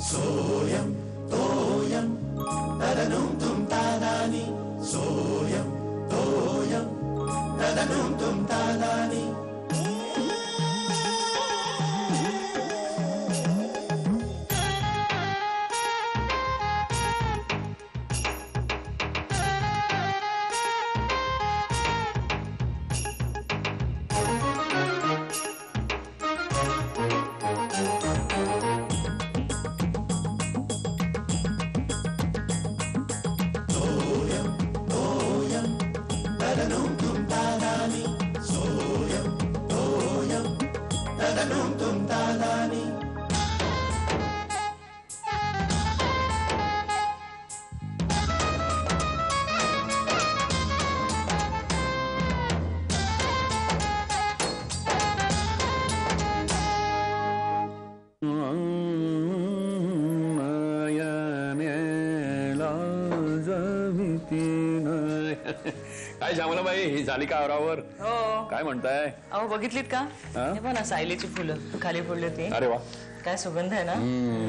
सोयम तोयम तदनुम तुम तादानी सोयम तोयम तदनुम तुम तादानी काय श्यामलाबाई ही झाली का आवरावर? हो. काय म्हणताय? अहो बघितलीत का? हे बघ ना सायलीची फुलं खाली पडली होती. अरे वा, काय सुगंध आहे ना.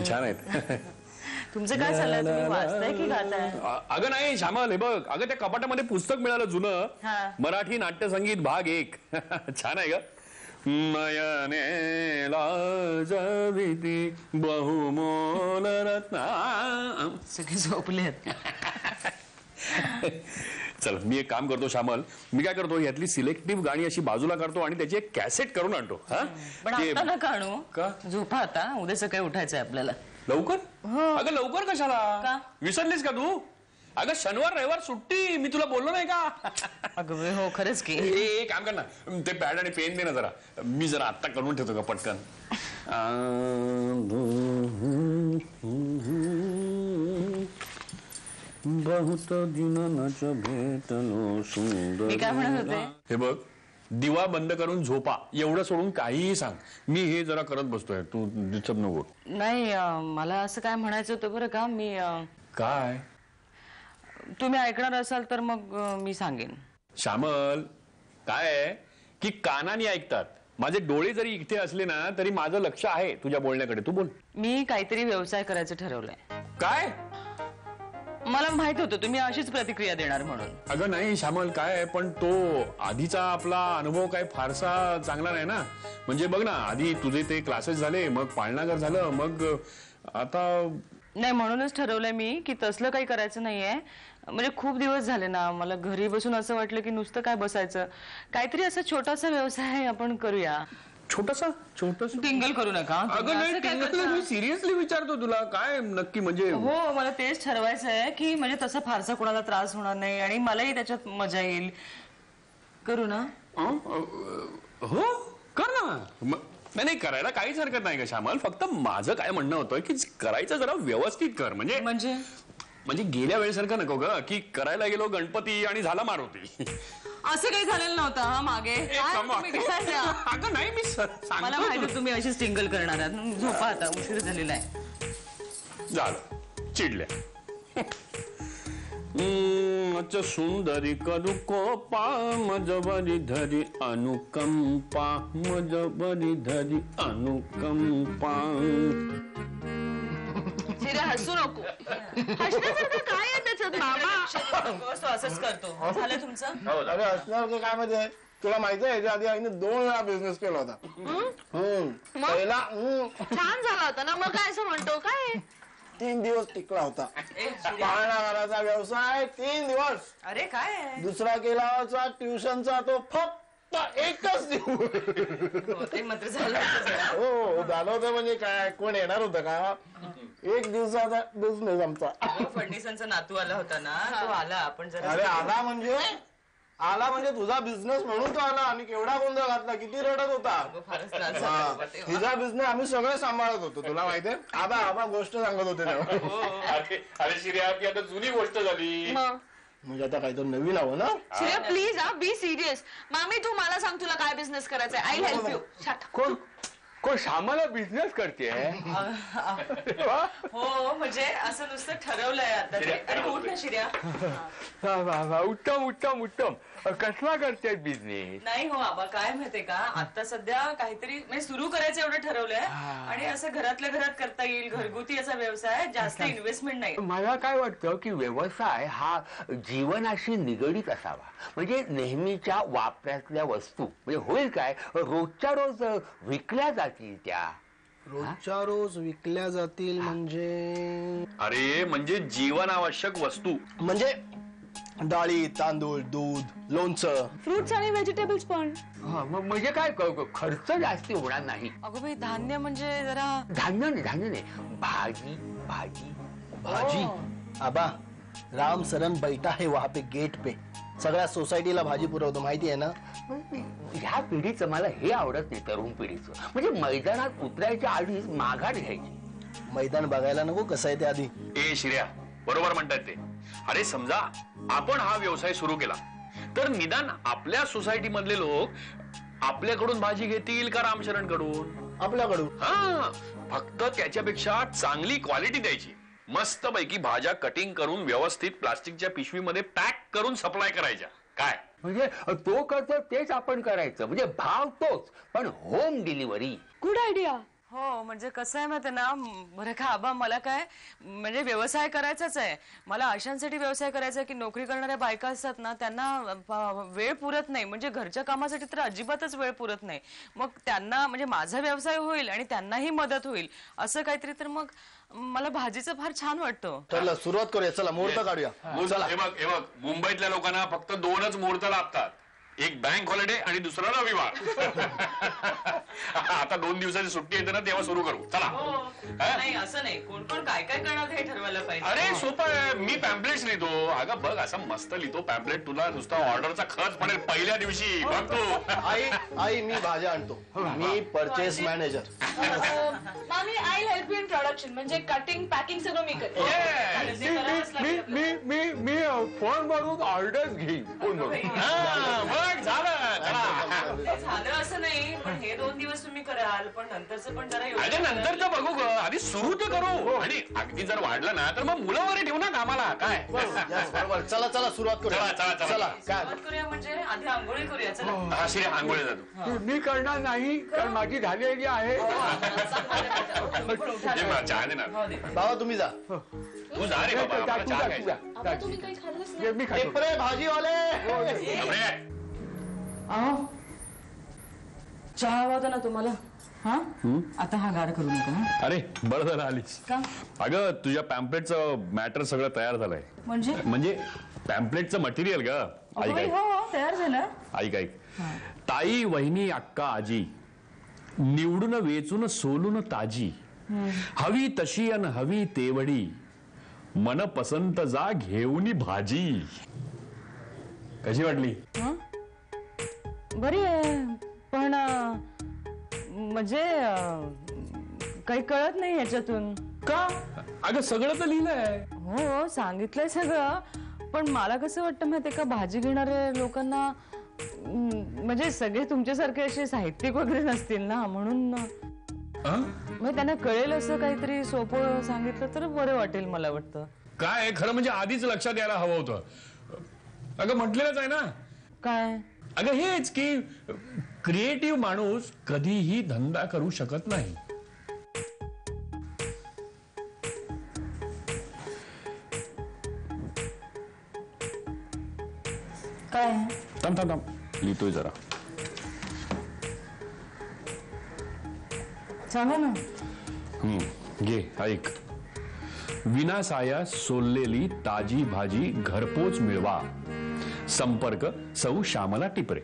छान आहेत. तुमचं काय चाललंय? तुम्ही वाचताय की गाताय? अगं नाही श्यामल, हे बघ, अगं त्या कपाटामध्ये पुस्तक मिळालं जुनं, मराठी नाट्यसंगीत भाग 1. छान आहे ग. नयने लाजविती बहुमोल रत्ना. सगळे झोपलेत. चल मी एक काम करतो श्यामल, मी काय करतो यातली सिलेक्टिव्ह गाणी अशी बाजूला काढतो आणि त्याची एक कॅसेट करून आणतो. पण आता नका आणू. का? झोपा आता, उद्या सकाळी उठायचंय आपल्याला. लवकर? अगं लवकर कशाला? विसरलीस का तू? अगं शनिवार रविवार सुट्टी, मी तुला बोललो नाही का? अगं हो खरंच की. एक काम कर ना, ते पॅड आणि पेन दे ना जरा, मी जरा आत्ता करून ठेवतो का पटकन. बहुत दिनाच भेटलो सुंदर. मी काय म्हणत होते? हे बघ, दिवा बंद करून झोपा, एवढं सोडून काहीही सांग, मी हे जरा करत बसतोय, तू डिस्टर्ब नको. नाही मला असं काय म्हणायचं होतं बरं का. मी काय? तुम्ही ऐकणार असाल तर मग मी सांगेन. श्यामल, काय आहे की कानाने ऐकतात, माझे डोळे जरी इथे असले ना तरी माझं लक्ष आहे तुझ्या बोलण्याकडे. तू बोल. मी काहीतरी व्यवसाय करायचं ठरवलंय. काय? मला माहित होतं तुम्ही अशीच प्रतिक्रिया देणार म्हणून. अगं नाही श्यामल, काय आहे, पण तो आधीचा आपला अनुभव काय फारसा चांगला नाही ना. म्हणजे बघ ना, आधी तुझे ते क्लासेस झाले, मग पाळणाघर झालं, मग आता. नाही म्हणूनच ठरवलंय मी की तसलं काही करायचं नाहीये. म्हणजे खूप दिवस झाले ना, मला घरी बसून असं वाटलं की नुसतं काय बसायचं, काहीतरी असं छोटासा व्यवसाय आपण करूया. छोटासा? टिंगल करू नका. अगं नाही, मी सिरियसली विचारतो तुला, काय नक्की म्हणजे? हो, मला तेच ठरवायचं आहे की म्हणजे तसा फारसा कोणाला त्रास होणार नाही आणि मलाही त्याच्यात मजा येईल. करू ना? हो कर ना. नाही करायला काहीच हरकत नाही का श्यामल, फक्त माझं काय म्हणणं होतं की करायचं जरा व्यवस्थित कर. म्हणजे गेल्या वेळेसारखं नको ग, की करायला गेलो गणपती आणि झाला मारुती. असं काही झालेलं नव्हतं हा मागे. अगं नाही, मी मला माहिती तुम्ही अशीच टिंगल करणार आहात. झोपा आता, उशीर झालेला आहे. झालं, चिडल्या. अच्छा सुंदरी करू कोपा मजबरी धरी अनुकंपा, मजबरी धरी अनुकंपा. हसू नको. हसण्यासारखं काय आहे त्याच्यात मामा? असंच करतो. झालं तुमचं? अरे हसण्यासारखं काय म्हणजे, तुला माहिती आहे याच्या आधी आईने 2 वेळा बिझनेस केला होता. पहिला छान झाला होता ना, मग काय असं म्हणतो काय? 3 दिवस टिकला होता पाळणाघराचा व्यवसाय. 3 दिवस. अरे काय? दुसरा केला होता ट्युशनचा, तो फक्त 1च दिवस. मात्र झालं. हो झालं होतं. म्हणजे काय, कोण येणार होतं का? 1 दिवसाचा बिझनेस आमचा. फडणीसांचा नातू आला होता ना, तो आला. आपण जरा. अरे आला म्हणजे तुझा बिझनेस म्हणून तो आला. आणि केवढा गोंधळ घातला, किती रडत होता. तिचा बिझनेस आम्ही सगळे सांभाळत होतो, तुला माहितीये. आबा गोष्ट सांगत होते तेव्हा. अरे श्रेया, आता जुनी गोष्ट झाली. म्हणजे आता काहीतरी नवीन हवं ना. Shreya please be serious. मामी तू मला सांग, तुला काय बिझनेस करायचा आहे? I help you. कोण? कोण श्यामाला बिझनेस करते? हो म्हणजे असं नुसतं ठरवलंय आता ते. अरे उठ ना शिर्या. उत्तम उत्तम उत्तम. कसला करते बिझनेस? नाही हो आबा, काय माहितीये का, आता सध्या काहीतरी म्हणजे सुरू करायचं एवढं ठरवलंय आणि असं घरातल्या घरात करता येईल, घरगुती याचा व्यवसाय, जास्त इन्व्हेस्टमेंट नाही. मला काय वाटतं की व्यवसाय हा जीवनाशी निगडीत असावा. म्हणजे नेहमीच्या वापरातल्या वस्तू म्हणजे होईल काय, रोजच्या रोज विकल्या जातील त्या. रोजच्या रोज विकल्या जातील म्हणजे अरे म्हणजे जीवनावश्यक वस्तू. म्हणजे डाळी, तांदूळ, दूध, लोणचं, फ्रुट्स आणि व्हेजिटेबल्स पण. म्हणजे काय खर्च जास्ती होणार नाही. अगं बाई, धान्य म्हणजे जरा धान्य नाही, भाजी भाजी भाजी. आबा, राम सरन बैठा है वहां पे गेट पे, सगळ्या सोसायटीला भाजी पुरवतो, माहिती आहे ना. ह्या पिढीचं मला हे आवडत नाही, तरुण पिढीचं. म्हणजे मैदानात उतरायच्या आधीच माघार घ्यायची. मैदान बघायला नको कसं आहे ते आधी. ए श्रेया, बरोबर म्हणतात ते. अरे समजा आपण हा व्यवसाय सुरू केला तर निदान आपल्या सोसायटी मधले लोक आपल्याकडून भाजी घेतील का रामशरण कडून? आपल्याकडून. हा, फक्त त्याच्यापेक्षा चांगली क्वालिटी द्यायची. मस्त पैकी भाज्या कटिंग करून व्यवस्थित प्लास्टिकच्या पिशवीमध्ये पॅक करून सप्लाय करायच्या. काय म्हणजे तो करतो तेच आपण करायचं. म्हणजे भाव तोच पण होम डिलिव्हरी. Good idea. हो म्हणजे कसं आहे माहिती ना, बरं का आबा, मला काय म्हणजे व्यवसाय करायचाच आहे. मला अशांसाठी व्यवसाय करायचा आहे की नोकरी करणाऱ्या बायका असतात ना, त्यांना वेळ पुरत नाही. म्हणजे घरच्या कामासाठी तर अजिबातच वेळ पुरत नाही. मग त्यांना म्हणजे माझा व्यवसाय होईल आणि त्यांनाही मदत होईल असं काहीतरी. तर मग मला भाजीचं फार छान वाटतं. चला सुरुवात करूया. चला मुहूर्त काढूया. हे बघ मुंबईतल्या लोकांना फक्त 2च मुहूर्त लागतात. एक बँक हॉलिडे आणि दुसरा रविवार. आता 2 दिवसाची सुट्टी येते ना, तेव्हा सुरू करू. चला. नाही असं नाही, कोण कोण काय काय करणार हे ठरवायला पाहिजे. अरे सोपं आहे, मी पॅम्पलेट्स लिहितो. अगं बघ, असं मस्त लिहितो पॅम्पलेट, तुला नुसता ऑर्डरचा खर्च पडेल पहिल्या दिवशी. बघ तू. आई मी भाज्या आणतो. मी परचेस मॅनेजर. मामी, I help you in production. म्हणजे कटिंग, पॅकिंग सगळं मी करते. मी फोन वरून ऑर्डर घेईन. झालं असं नाही, पण हे 2 दिवस तुम्ही कराल, पण नंतरचं पण जरा अरे नंतरचं बघू ग, आधी सुरू तर करू. आणि अगदी जर वाढलं ना तर मग मुलं वगैरे ठेवू ना कामाला. काय बरोबर. चला चला सुरुवात करूया. चला काय सुरुवात करूया. म्हणजे आधी आंघोळी करूया. चला. हा श्रेया, आंघोळी जातो. मी करणार नाही कारण माझी झालेली आहे. चहा दे ना. बाबा तुम्ही जा. तू जा रे बाबा, आम्हाला चहा घ्यायचा. तुम्ही काही खाल्लंच नाही. मी खातो. टिपरे भाजीवाले. अरे, चहा हवा होता ना तुम्हाला? हा आता हा गाड करू नका. अरे बरं झालं आलीस. का? अगं तुझ्या पॅम्पलेटचं मॅटर सगळं तयार झालंय. म्हणजे पॅम्पलेटचं मटेरियल ग. ऐक ऐक हो तयार झालं. ऐक ऐक ताई, वहिनी, अक्का, आजी, निवडून वेचून सोलून ताजी, हवी तशी अन हवी तेवढी, मन पसंत जा घेऊनी भाजी. कशी वाटली? बरी आहे, पण म्हणजे काही कळत नाही याच्यातून. का? अगं सगळं तर लिहिलंय. हो सांगितलंय सगळं, पण मला कसं वाटतं माहितीये का, भाजी घेणाऱ्या लोकांना म्हणजे सगळे तुमच्यासारखे असे साहित्यिक वगैरे नसतील ना, म्हणून मग त्यांना कळेल असं काहीतरी सोपं सांगितलं तर बरं वाटेल मला वाटतं. काय खरं म्हणजे आधीच लक्षात यायला हवं होतं. अगं म्हटलेलंच आहे ना. काय? अगं हेच की क्रिएटिव्ह माणूस कधीही धंदा करू शकत नाही. काय? थांब थांब थांब, लिहितोय जरा. सांगा ना. घे ऐक. विनासाया सोललेली ताजी भाजी घरपोच मिळवा. संपर्क सौ श्यामला टिपरे.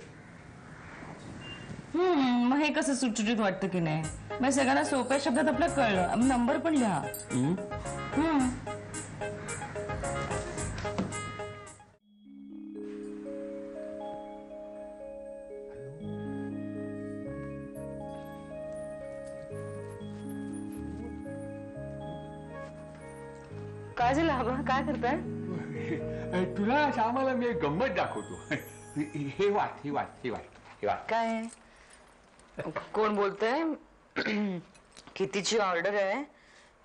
मग हे कसं सुटसुटीत वाटतं की नाही? मग सगळ्यांना सोप्या शब्दात आपलं कळलं. नंबर पण लिहा. काय झालं आबा, काय करताय? तुला श्यामाला मी एक गंमत दाखवतो. हे वाच. काय? कोण बोलतंय? कितीची ऑर्डर आहे,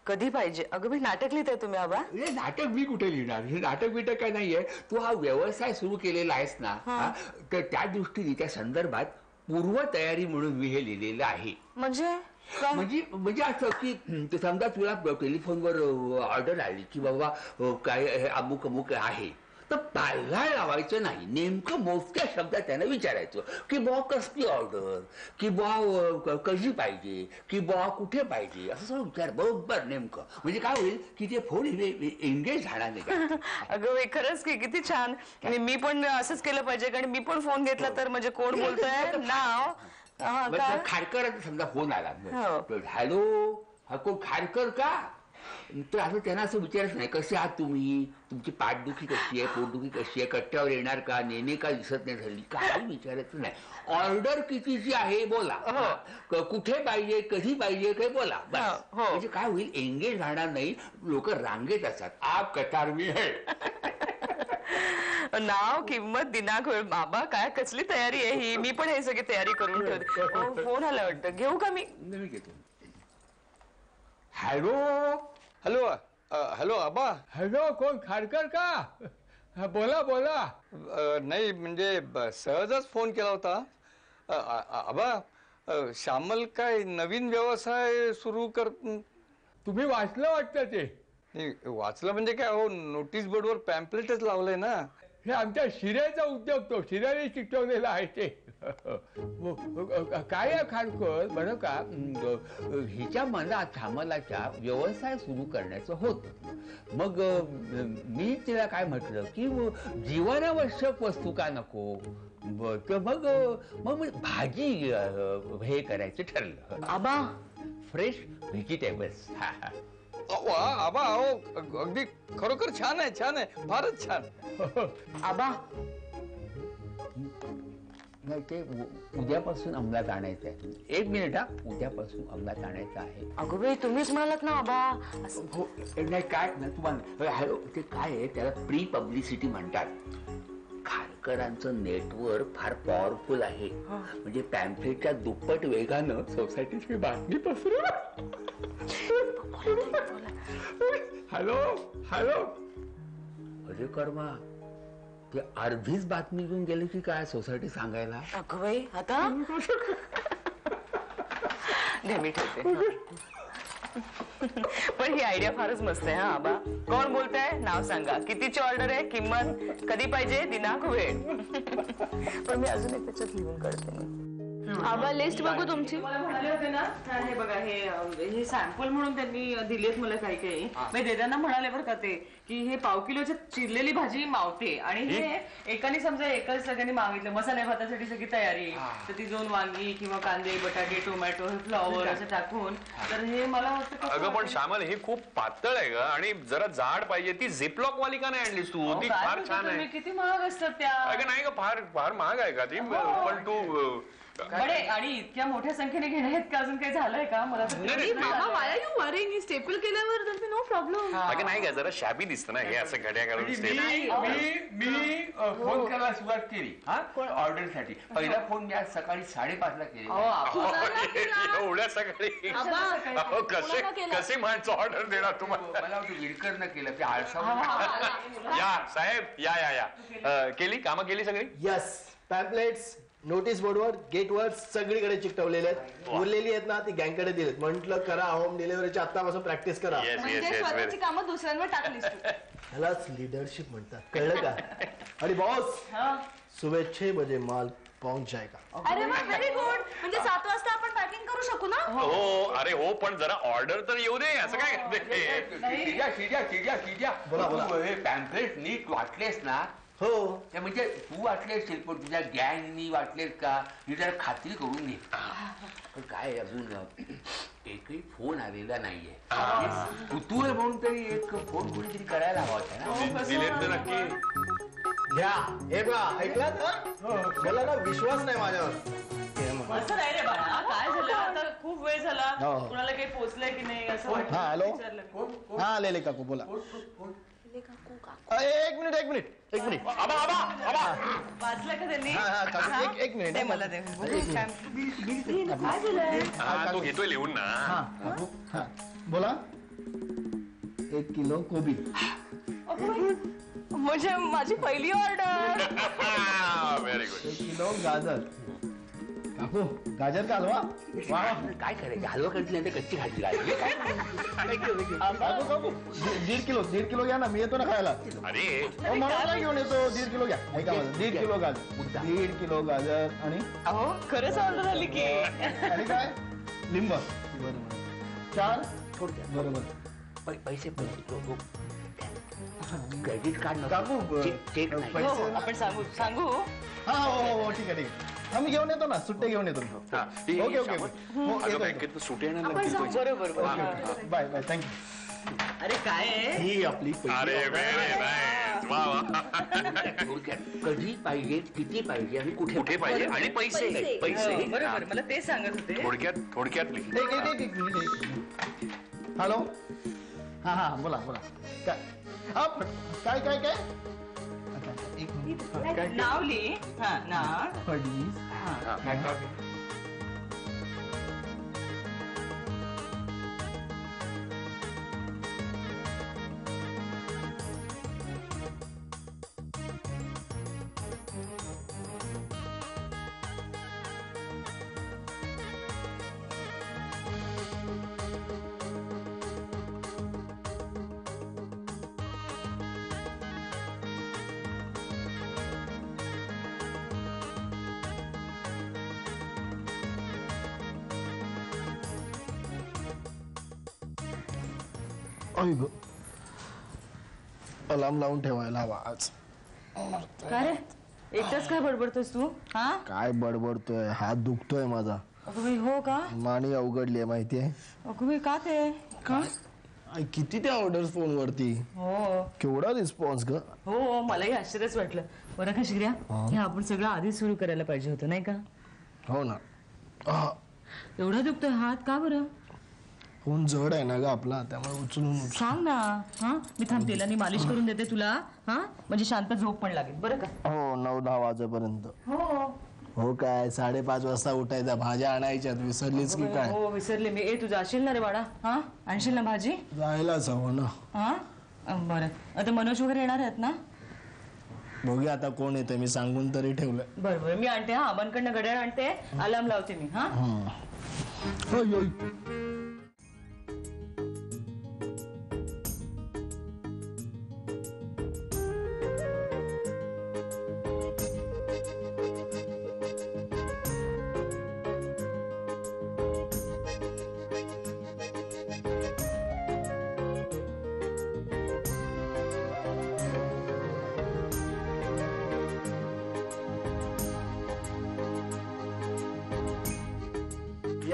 कधी पाहिजे? अगं मी नाटक लिहिताय तुम्ही आबा? हे नाटक मी कुठे लिहिणार? हे नाटक बिटक काय नाहीये. तू हा व्यवसाय सुरू केलेला आहेस ना, तर त्या दृष्टीने त्या संदर्भात पूर्वतयारी म्हणून मी हे लिहिलेलं आहे. म्हणजे म्हणजे असं की समजा तुला टेलिफोनवर ऑर्डर आली की बाबा काय हे अमुक अमुक आहे, तर पायघाळ लावायचं नाही. नेमकं मोजक्या शब्दात त्यांना विचारायचं की बॉ कसली ऑर्डर, की बॉ कशी पाहिजे, की बॉ कुठे पाहिजे, असं सगळं विचार बरोबर नेमकं. म्हणजे काय होईल की ते फोन एंगेज झाला नाही का. अगं बाई खरंच की किती छान. मी पण असंच केलं पाहिजे, कारण मी पण फोन घेतला तर म्हणजे कोण बोलतोय नाव खारकर समजा फोन आला, हॅलो हा कोण खारकर का, तर असं त्यांना असं विचारच नाही कसे आहात तुम्ही, तुमची पाठदुखी कशी आहे, पोटदुखी कशी आहे, कट्ट्यावर येणार का, नेणे का दिसत नाही झाली, काही विचारायचं नाही. ऑर्डर कितीची आहे बोला, कुठे पाहिजे, कधी पाहिजे काही बोला, बस. म्हणजे काय होईल एंगेज राहणार नाही, लोक रांगेत असतात. आप कतार मी आहे. नाव, किंमत, दिनांक, वेळ. बाबा काय कसली तयारी आहे ही. मी पण हे सगळी तयारी करून ठेवते. फोन आला वाटतं, घेऊ का मी? घेतो. हॅलो हॅलो हॅलो आबा. हॅलो, कोण खारकर का? बोला बोला. नाही म्हणजे सहजच फोन केला होता. आबा श्यामल काय नवीन व्यवसाय सुरू कर. तुम्ही वाचलं वाटतं ते? नाही, वाचलं म्हणजे काय हो, नोटीस बोर्डवर पॅम्पलेटच लावलंय ना. हे आमच्या शिऱ्याचा उद्योग, तो शिऱ्याने शिकवलेला आहे ते. काय आहे खारकर बरं का, हिच्या मनात श्यामलाच्या व्यवसाय सुरू करण्याचं होतं. मग मी तिला काय म्हटलं की जीवनावश्यक वस्तू का नको, तर मग भाजी हे करायचं ठरलं. आबा फ्रेश व्हेजिटेबल्स. आबा अहो अगदी खरोखर छान आहे, छान आहे, फारच छान. आबा नाही ते उद्यापासून अंमलात आणायचं आहे. एक मिनिट हा, उद्यापासून अंमलात आणायचं आहे. अगं बाई तुम्हीच म्हणालात ना आबा. हो नाही काय ना तुम्हाला हॅलो, ते काय आहे त्याला प्री पब्लिसिटी म्हणतात. खारकरांचं नेटवर्क फार पॉवरफुल आहे. म्हणजे पॅम्पलेटच्या दुप्पट वेगानं सोसायटीची बातमी पसरू. हॅलो हॅलो, अरे कर्मा, ते अर्धीच बातमी घेऊन गेले की काय सोसायटी सांगायला. अगं बाई आता मी ठेवते. पण ही आयडिया फारच मस्त आहे. हा आबा, कोण बोलताय, नाव सांगा, कितीची ऑर्डर आहे, किंमत, कधी पाहिजे, दिनांक, वेळ. पण मी अजून एक त्याच्यात लिहून काढते. आबा लिस्ट बघू तुमची. मला म्हणाले होते ना, हे बघा हे सॅम्पल म्हणून त्यांनी दिलेत मला काही काही. मी देताना म्हणाले बरं का ते की हे पाव किलोची चिरलेली भाजी मावते, आणि हे एकाने समजा एकच सगळ्यांनी मागितलं मसाले भातासाठी सगळी तयारी, तर ती 2 वांगी किंवा कांदे, बटाटे, टोमॅटो, फ्लॉवर असं टाकून. तर हे मला वाटतं. अगं पण श्यामल हे खूप पातळ आहे ग, आणि जरा जाड पाहिजे. ती झिपलॉक वाली का नाही आणलीस तू? ती फार छान आहे. किती महाग असतात त्या. अगं नाही ग, फार फार महाग आहे का ती? पण तू बडे, आणि इतक्या मोठ्या संख्येने घेण्यात का अजून काही झालंय का? मला वाय यू वरिंग, स्टेपल केल्यावर तर नो प्रॉब्लेम. अगं नाही का, जरा शॅबी दिसतं ना हे असं घड्या घालून. मी फोन करायला सुरुवात केली हा ऑर्डरसाठी. पहिला फोन मी आज सकाळी 5:30ला केला. एवढ्या सकाळी कसे माणसं ऑर्डर देणार तुम्हाला? मला विडकरनं केलं ते आळसा. या साहेब या या या. केली कामं केली सगळी? यस, पॅम्पलेट्स नोटीस बोर्डवर, गेटवर सगळीकडे चिकटवलेले आहेत. उरलेली आहेत ना ती गँगकडे दिलेत. म्हटलं करा, होम डिलिव्हरीची आतापासून प्रॅक्टिस करा. स्वतःची कामं दुसऱ्यांवर टाकलीस तू. ह्यालाच लिडरशिप म्हणतात, कळलं का? आणि बॉस, सुबह 6 बजे माल पहुंच जाएगा. अरे वा, व्हेरी गुड. म्हणजे 7 वाजता आपण पॅकिंग करू शकू ना? हो. अरे हो, पण जरा ऑर्डर तर येऊ दे. असं काय बोला बोला. हे पॅम्पलेट नीट वाटलेस ना? हो. म्हणजे तू वाटले असतील, पण तुझ्या गँगनी वाटलेत का ही जरा खात्री करून घे. पण काय अजून एकही फोन आलेला नाहीये. कुतूहल म्हणून तरी एक फोन कोणीतरी करायला हवा होता ना. दिलेत तर नक्की घ्या. हे बघा, ऐकलात ना? मला ना विश्वास नाही माझ्यावर. असं नाही रे बाळा, काय झालं आता? खूप वेळ झाला, हो. कुणाला काही पोहोचलंय की नाही असं हा, हॅलो. वाटलं. हा, आलेले काकू बोला. एक मिनिट वाचलं का त्यांनी हा, काकू, एक मिनिट दे मला दे हा, तो घेतोय लिहून ना. हा, बोला. 1 किलो कोबी. म्हणजे माझी पहिली ऑर्डर. Very good. 1 किलो गाजर. काकू गाजर का हलवा. वा. काय करायचं हलवा करतील नाही तर कच्ची खायची लागली काकू काकू 1.5 किलो घ्या ना, मी येतो ना खायला. अरे अहो, मला काय घेऊन येतो. 1.5 किलो घ्या. ऐका माझं, 1.5 किलो गाजर. 1.5 किलो गाजर आणि अहो खरंच ऑर्डर आली की. आणि काय लिंब. बरोबर 4 बरोबर. पैसे क्रेडिट कार्ड काकू चेक नाही हो, हो, आपण सांगू हा हो ठीक आहे. हा मी घेऊन येतो ना, सुट्टे घेऊन येतो. हा, ओके ओके अगं बँकेत सुटे येणार आपण लागतील सांगू. तुझी. बरोबर बाय बाय थँक्यू. अरे काय आहे? ही आपली पहिली अरे व्हेरी नाईस. वा वा. थोडक्यात कधी पाहिजे किती पाहिजे आणि कुठे पाहिजे आणि पैसे पैसे. बरोबर मला ते सांगत होते. थोडक्यात लिह. एक मिनिट. हॅलो हा बोला काय काय काय काय अच्छा, एक मिनिट. काय नाव लिही. हा नाव. फडणीस. अलार्म लावून ठेवायला हवा आज. काय रे एकटाच काय बडबडतोस तू? हा काय बडबडतोय, हात दुखतोय माझा. अगं हो का? माणी अवघडलीये माहितीये. अगं का ते? का? आई, किती त्या ऑर्डर्स फोन वरती. हो केवढा रिस्पॉन्स ग. हो मलाही आश्चर्यच वाटलं. बरं का शिगऱ्या, हे आपण सगळं आधीच सुरू करायला पाहिजे होतं नाही का? हो ना. एवढा दुखतोय हात का बरं? फोन जड आहे ना ग आपला, त्यामुळे उचलून सांग ना. हा मी थांब तेलानी मालिश करून देते तुला. हा म्हणजे शांत झोप पण लागेल बरं का? हो 9-10 वाजेपर्यंत. हो हो काय 5:30 वाजता उठायचा, भाज्या आणायच्यात, विसरलीच की काय? हो विसरले मी. तू जाशील ना रे बाळा? हा आणशील ना भाजी? जायलाच हवं ना. हा बरं. आता मनोज वगैरे येणार आहेत ना? बघूया आता कोण येतं, मी सांगून तरी ठेवलंय. बरं बरं मी आणते. हा अमनकडनं घड्याळ आणते, अलार्म लावते मी. हा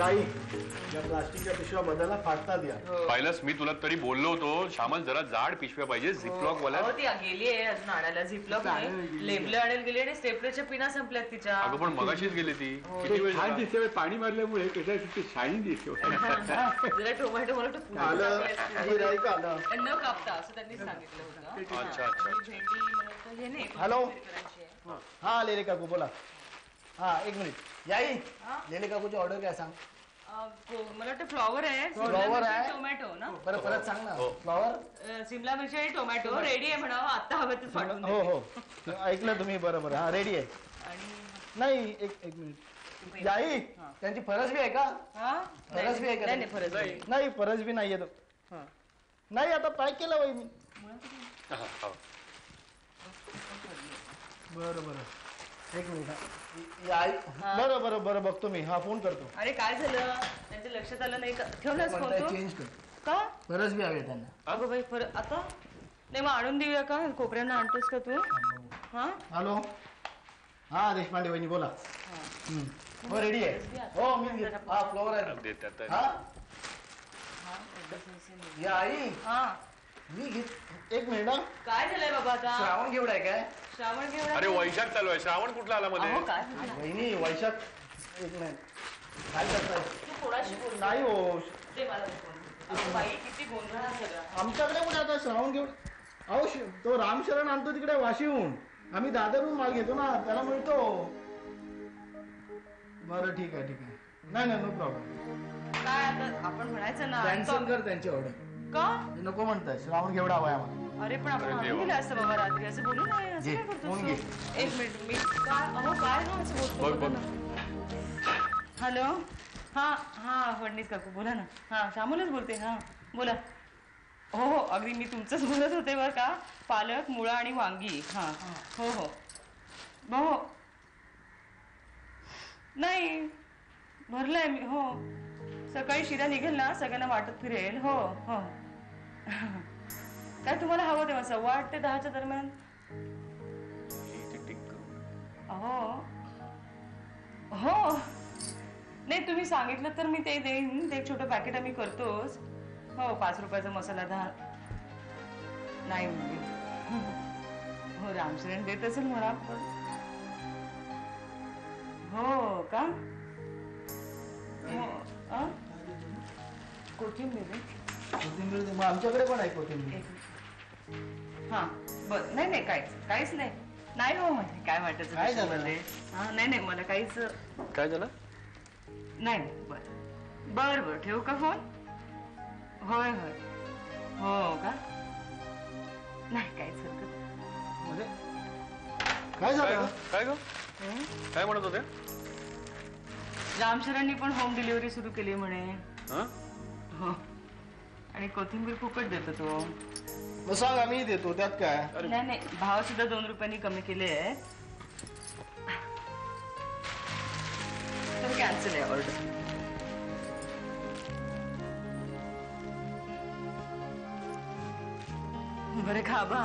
आई या प्लास्टिकच्या पिशव्या बदलला फाटतात या. पाहिलंस मी तुला तरी बोललो होतो श्यामल जरा जाड पिशव्या पाहिजे झिपलॉक वाल्या. हो ती गेली आहे अजून आणायला. झिपलॉक लेबलं आणायला गेली आणि स्टेपलरच्या पिना संपल्यात तिच्या. अगं पण मगाशीच गेली ती. किती वेळ छान झाला? दिसते पाणी मारल्यामुळे त्याच्यासाठी शाईन दिसते. जरा टोमॅटो मला आलं गिऱ्हाईक आलं. न कापता असं त्यांनी सांगितलं होतं. अच्छा. आणि भेंडी मला वाटतं हे नाही हॅलो. करायची आहे. हा लेले काकू बोला. हा 1 मिनिट. याई लेले काकूची ऑर्डर काय सांग. मला वाटतं फ्लॉवर आहे. फ्लॉवर आहे. टोमॅटो ना? बरं परत सांग ना. फ्लॉवर. सिमला मिरची आणि टोमॅटो रेडी आहे म्हणावं. आता हवं तर पाठवून हो देते. हो ऐकलं तुम्ही. बरोबर हा रेडी आहे. आणि नाही एक मिनिट. याई त्यांची फरस बी आहे का? हा फरस बी आहे का? नाही नाही फरक नाही. नाही फरस बी नाहीये तो. नाही आता पॅक केलं बाई मी. बरं 1 मिनिट. याई बरं बघतो मी. हा फोन करतो. अरे काय झालं त्यांच्या लक्षात आलं नाही का? ठेवलास फोन तो? चेंज कर. का? फरस बी हवे त्यांना. अगं बाई फरक आता नाही मग आणून देऊया का? कोपऱ्यांना आणतोस का तू? हा हॅलो. हा देशपांडे वहिनी बोला. हो रेडी आहे. हो मी हा फ्लॉवर आहे. देतात. हा या आई हा मी घेत 1 मिनिट. काय झालंय बाबा आता? श्रावण घेवड आहे काय? श्रावण घेऊन अरे वैशाख चालू आहे. श्रावण कुठला आला मध्ये? काय वहिनी वैशाख 1 मिनिट. काय करताय? तू थोडाशी बोल. नाही हो दे मला फोन. अगं बाई किती गोंधळ हा सगळा. आमच्याकडे कुठे आता श्रावण घेवड. अहो तो रामशरण आणतो तिकडे वाशीहून, आम्ही दादरहून माल घेतो ना, त्याला मिळतो. बरं ठीक आहे ठीक आहे. नाही नो प्रॉब्लेम. काय आता आपण म्हणायचं ना कॅन्सल कर त्यांची ऑर्डर. का? नको म्हणताय, श्रावण घेवडा हवाय आम्हाला. अरे पण आपण आणून दिलं असतं बाबा रात्री, असं बोलू नये. असं काय फोन घे. करतोस तू? एक मिनिट मी काय अहो काय ना असं बोलतो. हॅलो हा हा फडणीस काकू बोला ना. हा श्यामलच बोलते. हा बोला. हो हो अगदी मी तुमचंच बोलत होते बरं का. पालक मुळा आणि वांगी. हा हो हो हो नाही भरलंय मी. हो सकाळी शिरा निघेल ना, सगळ्यांना वाटत फिरेल. हो हो काय तुम्हाला हवं तेव्हा 8:15 ते 10 दरम्यान. हो हो नाही तुम्ही सांगितलं तर मी ते देईन. ते एक छोटं पॅकेट आम्ही करतोच. हो 5 रुपयाचा मसाला 10 नाही हो रामशरण देत असेल म्हणा. हो का हो कोथिंबीर कोथिंबीर मग आमच्याकडे पण आहे कोथिंबीर. हा बर नाही नाही काहीच नाही. नाही हो म्हणजे काय वाटत काय झालं? हा नाही नाही मला काहीच काय झालं? नाही बर बर बर ठेवू का फोन. होय होय हो का नाही काहीच हरकत. म्हणजे काय झालं? काय ग काय म्हणत होते? रामशरणनी पण होम डिलिव्हरी सुरू केली म्हणे. हा? हो आणि कोथिंबीर फुकट देतो तो. मग सांग आम्ही देतो, त्यात काय. नाही नाही भाव सुद्धा 2 रुपयांनी कमी केले आहे. तर कॅन्सल आहे ऑर्डर. बरं का बा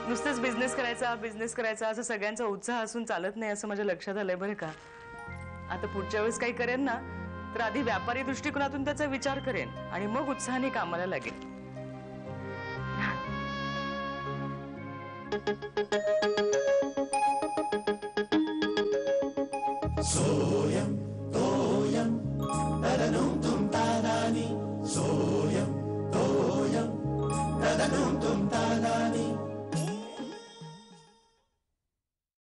नुसतंच बिझनेस करायचा असं सगळ्यांचा उत्साह असून चालत नाही असं माझ्या लक्षात आलंय. बरं का आता पुढच्या वेळेस काही करेन ना तर आधी व्यापारी दृष्टिकोनातून त्याचा विचार करेन आणि मग उत्साहाने कामाला लागेल. सोयम तोयम तदनुम तुम तादानी. सोयम तोयम तदनुम तुम तादानी.